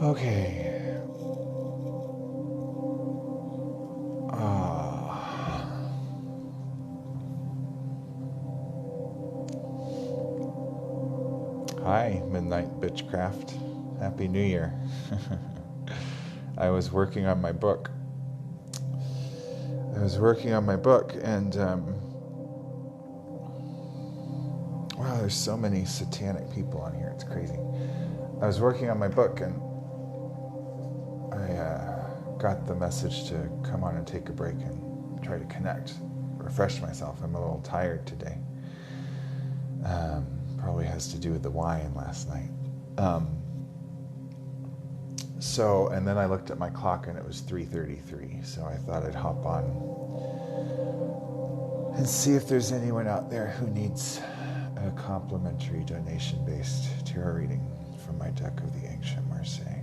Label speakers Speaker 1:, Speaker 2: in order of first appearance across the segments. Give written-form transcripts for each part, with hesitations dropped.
Speaker 1: Okay. Hi, Midnight Bitchcraft. Happy New Year. I was working on my book. And wow, there's so many satanic people on here. It's crazy. I was working on my book, and I got the message to come on and take a break and try to connect, refresh myself. I'm a little tired today. Probably has to do with the wine last night. And then I looked at my clock and it was 3:33. So I thought I'd hop on and see if there's anyone out there who needs a complimentary donation-based tarot reading from my deck of the Ancient Marseille.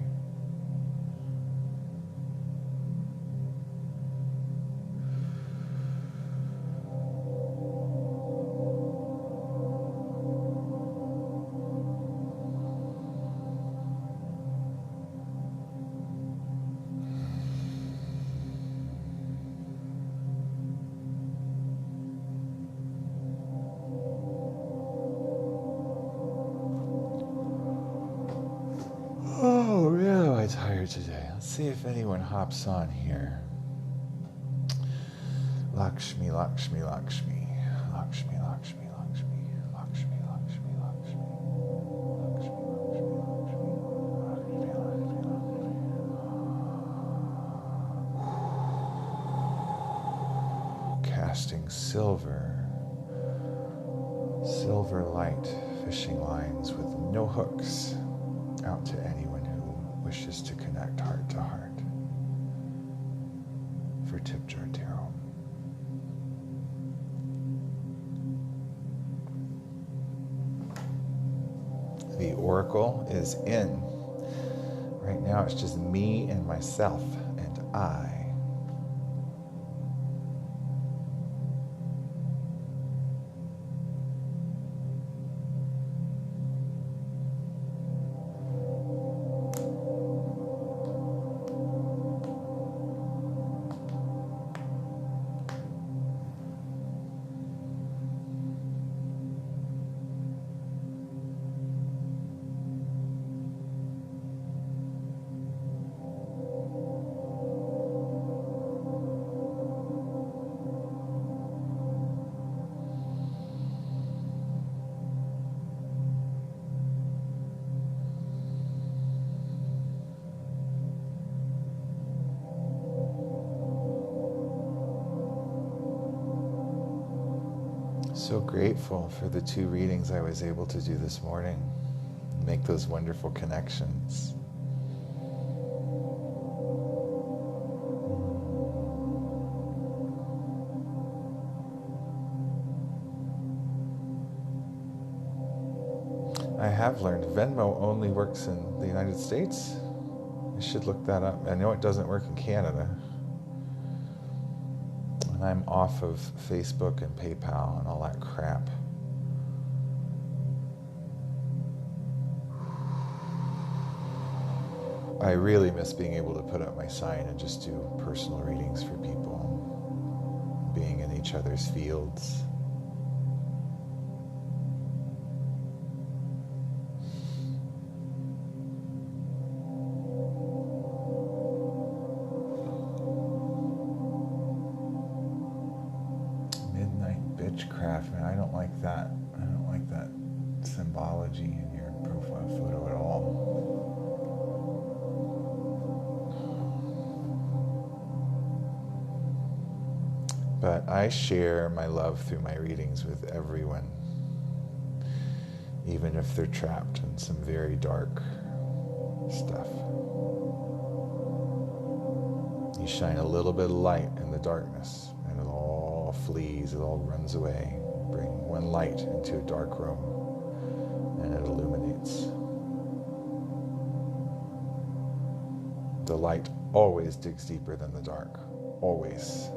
Speaker 1: Oh, yeah, I'm tired today. Let's see if anyone hops on here. Lakshmi, Lakshmi, Lakshmi. Lakshmi, Lakshmi, Lakshmi. Lakshmi, Lakshmi, Lakshmi. Lakshmi, Lakshmi, Lakshmi. Lakshmi, Lakshmi, Lakshmi. Casting silver light fishing lines with no hooks out to anyone who wishes to connect heart to heart for Tip Jar Tarot. The oracle is in. Right now it's just me and myself and I. So grateful for the 2 readings I was able to do this morning. Make those wonderful connections. I have learned Venmo only works in the United States. I should look that up. I know it doesn't work in Canada. And I'm off of Facebook and PayPal and all that crap. I really miss being able to put up my sign and just do personal readings for people, being in each other's fields. Bitchcraft, man, I don't like that. I don't like that symbology in your profile photo at all. But I share my love through my readings with everyone, even if they're trapped in some very dark stuff. You shine a little bit of light in the darkness, and it all flees, it all runs away. Bring one light into a dark room, and it illuminates. The light always digs deeper than the dark, always.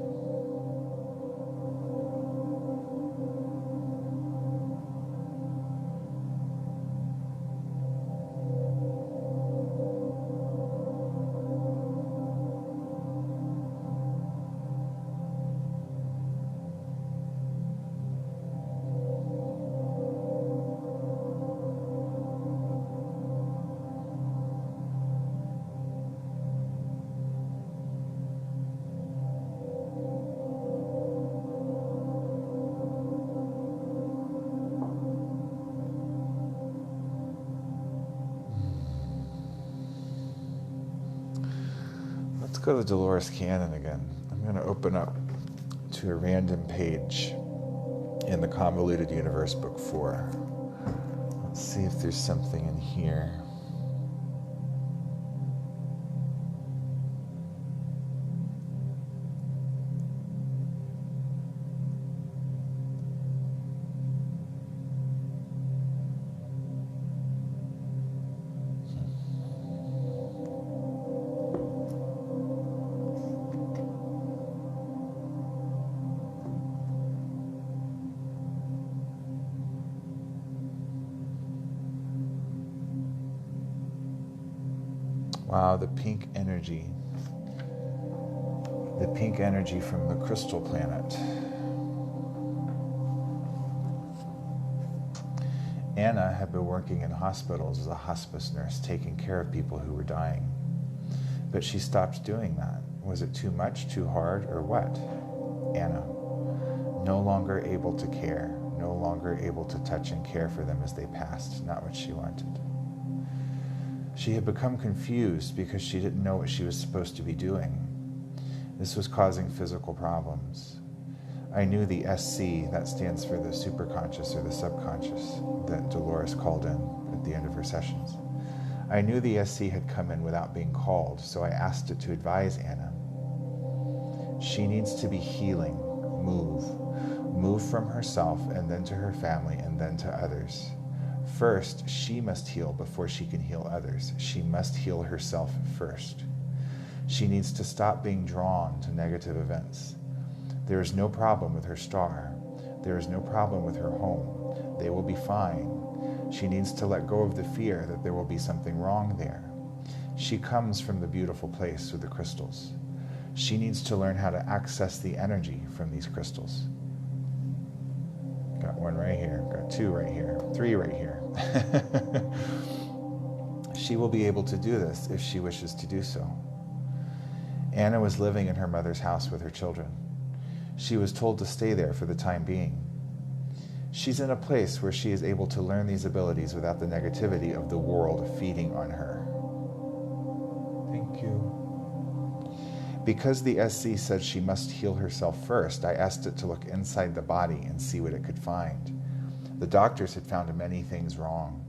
Speaker 1: Let's go to Dolores Cannon again. I'm going to open up to a random page in the Convoluted Universe, Book 4. Let's see if there's something in here. Wow, the pink energy. The pink energy from the crystal planet. Anna had been working in hospitals as a hospice nurse, taking care of people who were dying. But she stopped doing that. Was it too much, too hard, or what? Anna, no longer able to care, no longer able to touch and care for them as they passed, not what she wanted. She had become confused because she didn't know what she was supposed to be doing. This was causing physical problems. I knew the SC, that stands for the superconscious or the subconscious, that Dolores called in at the end of her sessions. I knew the SC had come in without being called, so I asked it to advise Anna. She needs to be healing, move from herself and then to her family and then to others. First, she must heal before she can heal others. She must heal herself first. She needs to stop being drawn to negative events. There is no problem with her star. There is no problem with her home. They will be fine. She needs to let go of the fear that there will be something wrong there. She comes from the beautiful place with the crystals. She needs to learn how to access the energy from these crystals. Got one right here, got two right here, three right here. She will be able to do this if she wishes to do so. Anna was living in her mother's house with her children. She was told to stay there for the time being. She's in a place where she is able to learn these abilities without the negativity of the world feeding on her. Thank you. Because the SC said she must heal herself first, I asked it to look inside the body and see what it could find. The doctors had found many things wrong.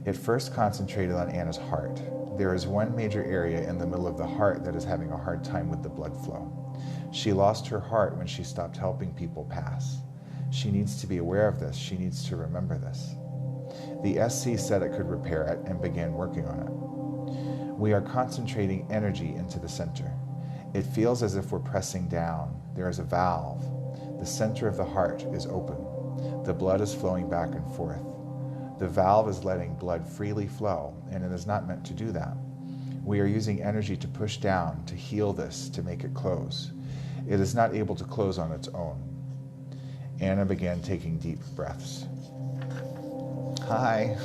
Speaker 1: It first concentrated on Anna's heart. There is one major area in the middle of the heart that is having a hard time with the blood flow. She lost her heart when she stopped helping people pass. She needs to be aware of this. She needs to remember this. The SC said it could repair it and began working on it. We are concentrating energy into the center. It feels as if we're pressing down. There is a valve. The center of the heart is open. The blood is flowing back and forth. The valve is letting blood freely flow, and it is not meant to do that. We are using energy to push down, to heal this, to make it close. It is not able to close on its own. Anna began taking deep breaths. Hi.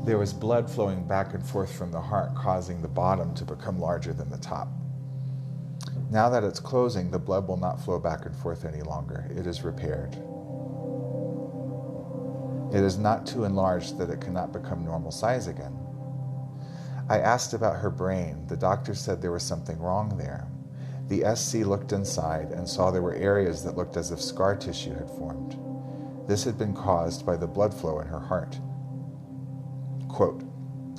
Speaker 1: There was blood flowing back and forth from the heart, causing the bottom to become larger than the top. Now that it's closing, the blood will not flow back and forth any longer. It is repaired. It is not too enlarged that it cannot become normal size again. I asked about her brain. The doctor said there was something wrong there. The SC looked inside and saw there were areas that looked as if scar tissue had formed. This had been caused by the blood flow in her heart. Quote,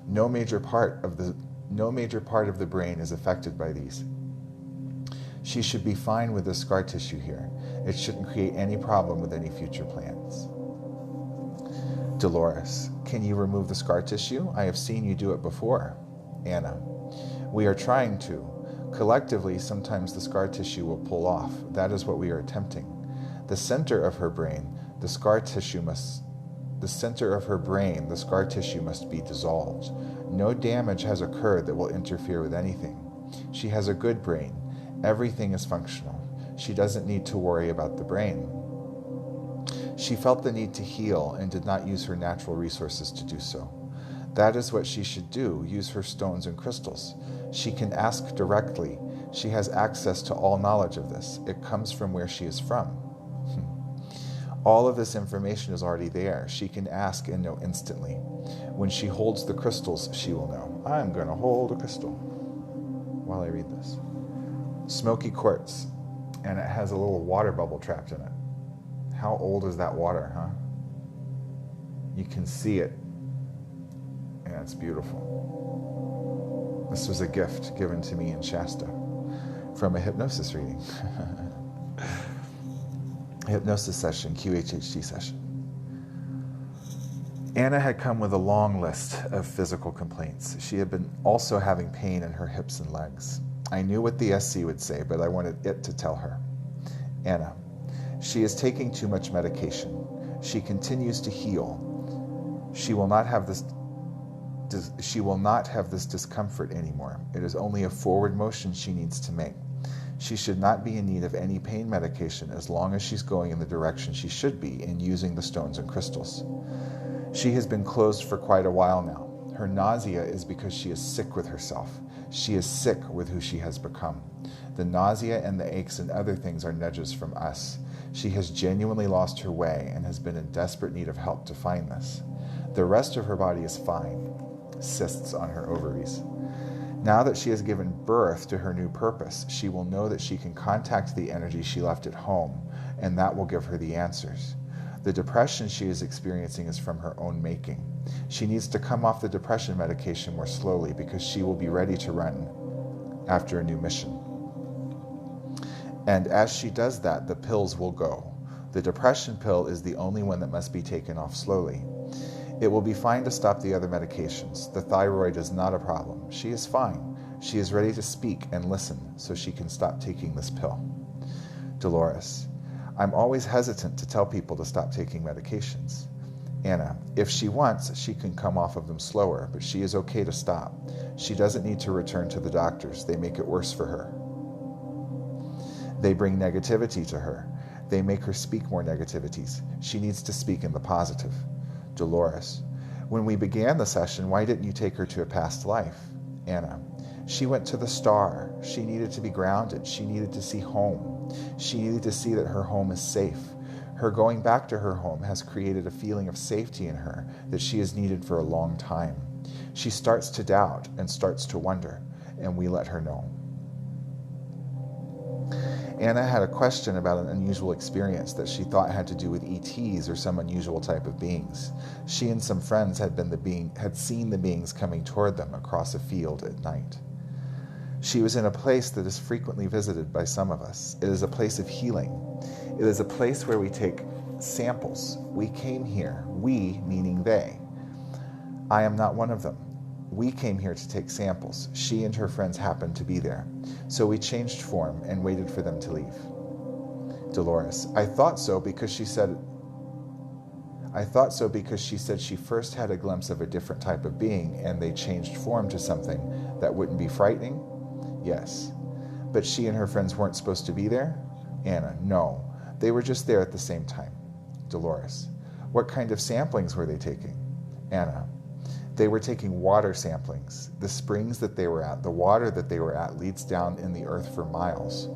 Speaker 1: no major part of the brain is affected by these. She should be fine with the scar tissue here. It shouldn't create any problem with any future plans. Dolores, can you remove the scar tissue? I have seen you do it before. Anna, we are trying to. Collectively, sometimes the scar tissue will pull off. That is what we are attempting. The center of her brain, the scar tissue must be dissolved. No damage has occurred that will interfere with anything. She has a good brain. Everything is functional. She doesn't need to worry about the brain. She felt the need to heal and did not use her natural resources to do so. That is what she should do, use her stones and crystals. She can ask directly. She has access to all knowledge of this. It comes from where she is from. All of this information is already there. She can ask and know instantly. When she holds the crystals, she will know. I'm going to hold a crystal while I read this. Smoky quartz, and it has a little water bubble trapped in it. How old is that water, huh? You can see it, and it's beautiful. This was a gift given to me in Shasta from a hypnosis reading. Hypnosis session, QHHT session. Anna had come with a long list of physical complaints. She had been also having pain in her hips and legs. I knew what the SC would say, but I wanted it to tell her. Anna, she is taking too much medication. She continues to heal. She will not have this discomfort anymore. It is only a forward motion she needs to make. She should not be in need of any pain medication as long as she's going in the direction she should be in using the stones and crystals. She has been closed for quite a while now. Her nausea is because she is sick with herself. She is sick with who she has become. The nausea and the aches and other things are nudges from us. She has genuinely lost her way and has been in desperate need of help to find this. The rest of her body is fine. Cysts on her ovaries. Now that she has given birth to her new purpose, she will know that she can contact the energy she left at home, and that will give her the answers. The depression she is experiencing is from her own making. She needs to come off the depression medication more slowly because she will be ready to run after a new mission. And as she does that, the pills will go. The depression pill is the only one that must be taken off slowly. It will be fine to stop the other medications. The thyroid is not a problem. She is fine. She is ready to speak and listen so she can stop taking this pill. Dolores, I'm always hesitant to tell people to stop taking medications. Anna, if she wants, she can come off of them slower, but she is okay to stop. She doesn't need to return to the doctors. They make it worse for her. They bring negativity to her. They make her speak more negativities. She needs to speak in the positive. Dolores, when we began the session, why didn't you take her to a past life? Anna, she went to the star. She needed to be grounded. She needed to see home. She needed to see that her home is safe. Her going back to her home has created a feeling of safety in her that she has needed for a long time. She starts to doubt and starts to wonder, and we let her know. Anna had a question about an unusual experience that she thought had to do with ETs or some unusual type of beings. She and some friends had seen the beings coming toward them across a field at night. She was in a place that is frequently visited by some of us. It is a place of healing. It is a place where we take samples. We came here, we meaning they. I am not one of them. We came here to take samples. She and her friends happened to be there. So we changed form and waited for them to leave. Dolores, I thought so because she said she first had a glimpse of a different type of being and they changed form to something that wouldn't be frightening? Yes. But she and her friends weren't supposed to be there? Anna, no. They were just there at the same time. Dolores, what kind of samplings were they taking? Anna, they were taking water samplings. The springs that they were at, the water that they were at leads down in the earth for miles.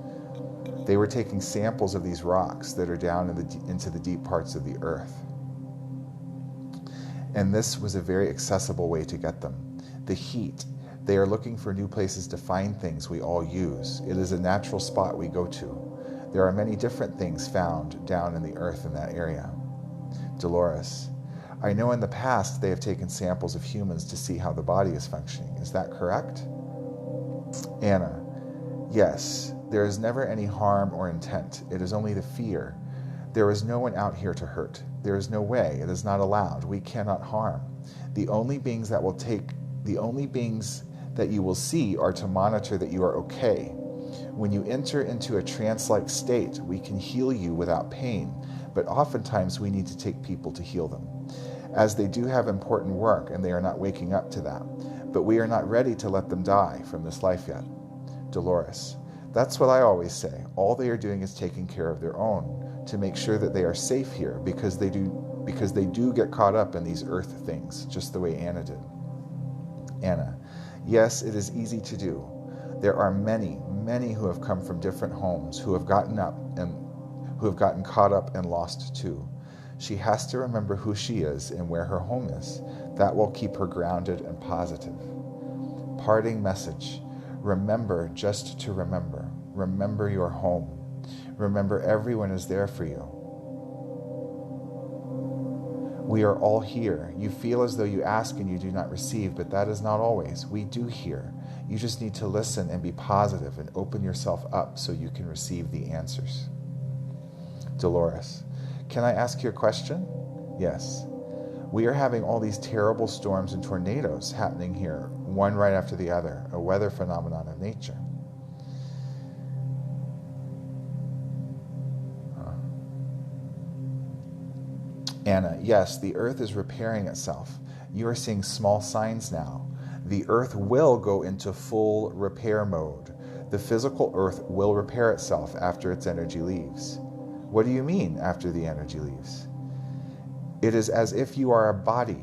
Speaker 1: They were taking samples of these rocks that are down into the deep parts of the earth. And this was a very accessible way to get them. The heat. They are looking for new places to find things we all use. It is a natural spot we go to. There are many different things found down in the earth in that area. Dolores, I know in the past they have taken samples of humans to see how the body is functioning. Is that correct? Anna, yes. There is never any harm or intent. It is only the fear. There is no one out here to hurt. There is no way. It is not allowed. We cannot harm. The only beings that you will see are to monitor that you are okay. When you enter into a trance-like state, we can heal you without pain, but oftentimes we need to take people to heal them, as they do have important work and they are not waking up to that. But we are not ready to let them die from this life yet. Dolores, that's what I always say. All they are doing is taking care of their own to make sure that they are safe here because they do get caught up in these earth things, just the way Anna did. Anna, yes, it is easy to do. There are many, many who have come from different homes who have gotten caught up and lost too. She has to remember who she is and where her home is. That will keep her grounded and positive. Parting message. Remember just to remember. Remember your home. Remember everyone is there for you. We are all here. You feel as though you ask and you do not receive, but that is not always. We do hear. You just need to listen and be positive and open yourself up so you can receive the answers. Dolores, can I ask you a question? Yes. We are having all these terrible storms and tornadoes happening here, one right after the other, a weather phenomenon of nature. Anna, yes, the earth is repairing itself. You are seeing small signs now. The earth will go into full repair mode. The physical earth will repair itself after its energy leaves. What do you mean after the energy leaves? It is as if you are a body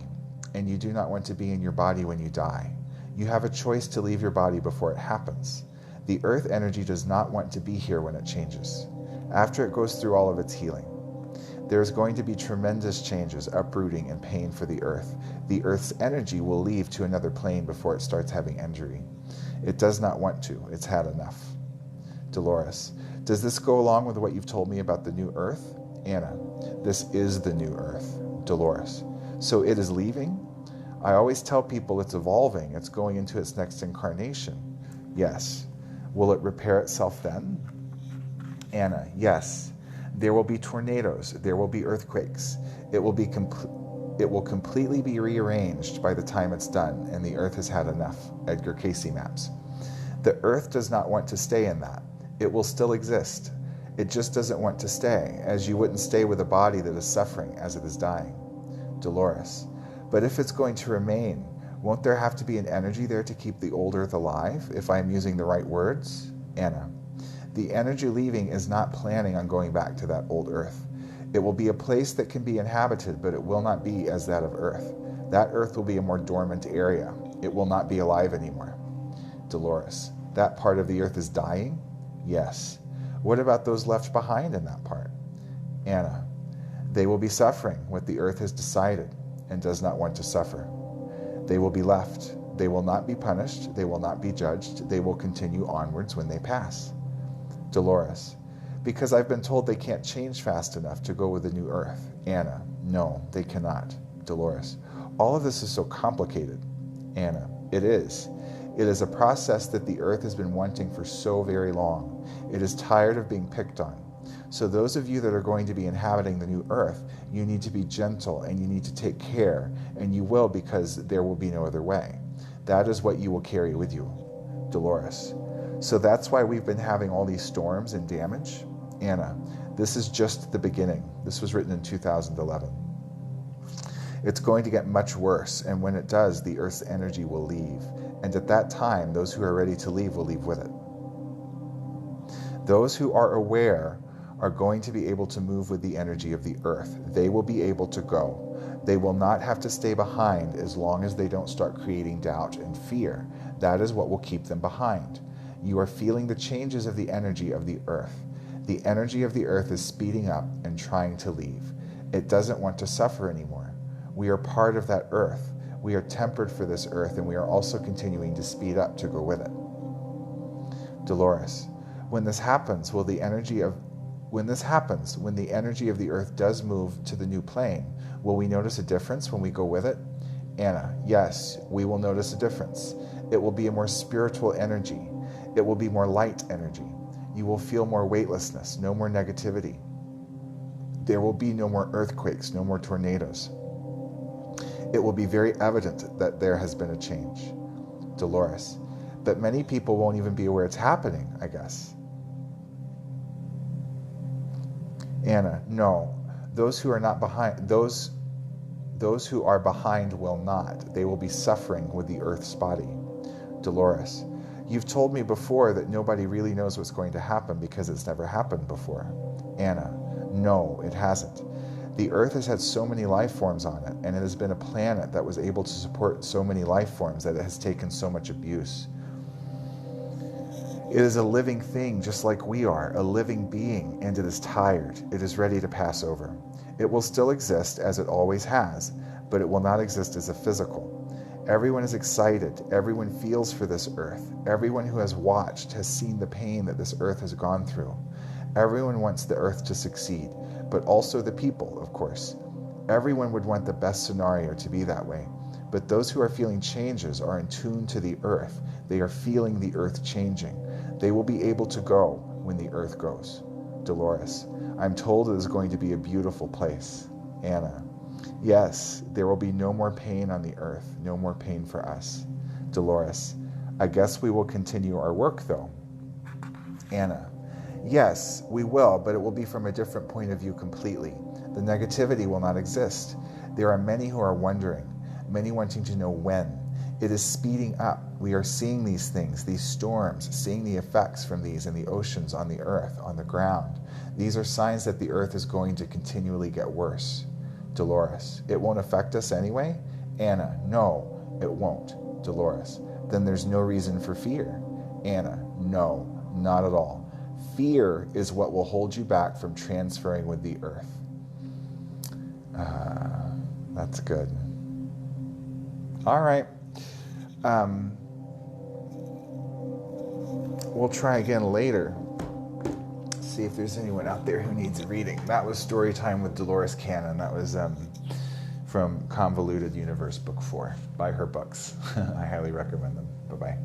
Speaker 1: and you do not want to be in your body when you die. You have a choice to leave your body before it happens. The earth energy does not want to be here when it changes. After it goes through all of its healing, there is going to be tremendous changes, uprooting, and pain for the earth. The earth's energy will leave to another plane before it starts having injury. It does not want to. It's had enough. Dolores, does this go along with what you've told me about the new earth? Anna, this is the new earth. Dolores, so it is leaving? I always tell people it's evolving. It's going into its next incarnation. Yes. Will it repair itself then? Anna, yes. There will be tornadoes. There will be earthquakes. It will completely be rearranged by the time it's done, and the earth has had enough. Edgar Cayce maps. The earth does not want to stay in that. It will still exist. It just doesn't want to stay, as you wouldn't stay with a body that is suffering as it is dying. Dolores, but if it's going to remain, won't there have to be an energy there to keep the old earth alive, if I'm using the right words? Anna, the energy leaving is not planning on going back to that old earth. It will be a place that can be inhabited, but it will not be as that of earth. That earth will be a more dormant area. It will not be alive anymore. Dolores, that part of the earth is dying? Yes. What about those left behind in that part? Anna, they will be suffering what the earth has decided and does not want to suffer. They will be left. They will not be punished. They will not be judged. They will continue onwards when they pass. Dolores, because I've been told they can't change fast enough to go with the new earth. Anna, no, they cannot. Dolores, all of this is so complicated. Anna, it is. It is a process that the earth has been wanting for so very long. It is tired of being picked on. So those of you that are going to be inhabiting the new earth, you need to be gentle and you need to take care, and you will, because there will be no other way. That is what you will carry with you. Dolores, so that's why we've been having all these storms and damage? Anna, this is just the beginning. This was written in 2011. It's going to get much worse, and when it does, the earth's energy will leave. And at that time, those who are ready to leave will leave with it. Those who are aware are going to be able to move with the energy of the earth. They will be able to go. They will not have to stay behind as long as they don't start creating doubt and fear. That is what will keep them behind. You are feeling the changes of the energy of the earth. The energy of the earth is speeding up and trying to leave. It doesn't want to suffer anymore. We are part of that earth. We are tempered for this earth, and we are also continuing to speed up to go with it. Dolores, when the energy of the earth does move to the new plane, will we notice a difference when we go with it? Anna, yes, we will notice a difference. It will be a more spiritual energy. It will be more light energy. You will feel more weightlessness, no more negativity. There will be no more earthquakes, no more tornadoes. It will be very evident that there has been a change. Dolores, but many people won't even be aware it's happening, I guess. Anna, no. Those who are not behind, those who are behind will not. They will be suffering with the earth's body. Dolores, you've told me before that nobody really knows what's going to happen because it's never happened before. Anna, no, it hasn't. The earth has had so many life forms on it, and it has been a planet that was able to support so many life forms that it has taken so much abuse. It is a living thing just like we are, a living being, and it is tired. It is ready to pass over. It will still exist as it always has, but it will not exist as a physical. Everyone is excited. Everyone feels for this earth. Everyone who has watched has seen the pain that this earth has gone through. Everyone wants the earth to succeed, but also the people, of course. Everyone would want the best scenario to be that way. But those who are feeling changes are in tune to the earth. They are feeling the earth changing. They will be able to go when the earth goes. Dolores, I'm told it is going to be a beautiful place. Anna, yes, there will be no more pain on the earth, no more pain for us. Dolores, I guess we will continue our work though. Anna, yes, we will, but it will be from a different point of view completely. The negativity will not exist. There are many who are wondering, many wanting to know when. It is speeding up. We are seeing these things, these storms, seeing the effects from these in the oceans, on the earth, on the ground. These are signs that the earth is going to continually get worse. Dolores, it won't affect us anyway? Anna, no, it won't. Dolores, then there's no reason for fear. Anna, no, not at all. Fear is what will hold you back from transferring with the earth. That's good. All right. We'll try again later. See if there's anyone out there who needs a reading. That was Story Time with Dolores Cannon. That was from Convoluted Universe, Book 4. Buy her books. I highly recommend them. Bye-bye.